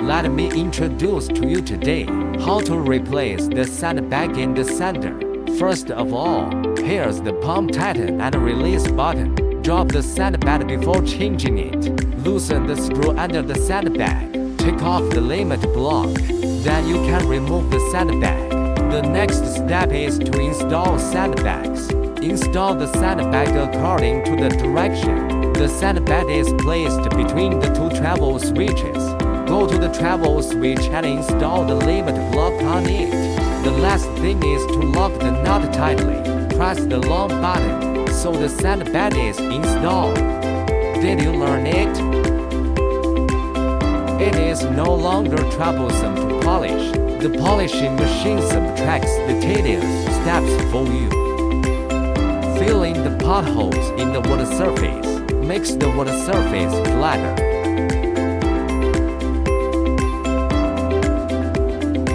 Let me introduce to you today how to replace the sandbag in the sander. First of all, here's the pump tighten and release button. Drop the sandbag before changing it. Loosen the screw under the sandbag. Take off the limit block. Then you can remove the sandbag. The next step is to install sandbags. Install the sandbag according to the direction. The sandbag is placed between the two travel switches. Go to the travel switch and install the limit block on it. The last thing is to lock the nut tightly. Press the long button so the sandbag is installed. Did you learn it? It is no longer troublesome to polish. The polishing machine subtracts the tedious steps for you. Fill in the potholes in the water surface. Makes the water surface flatter.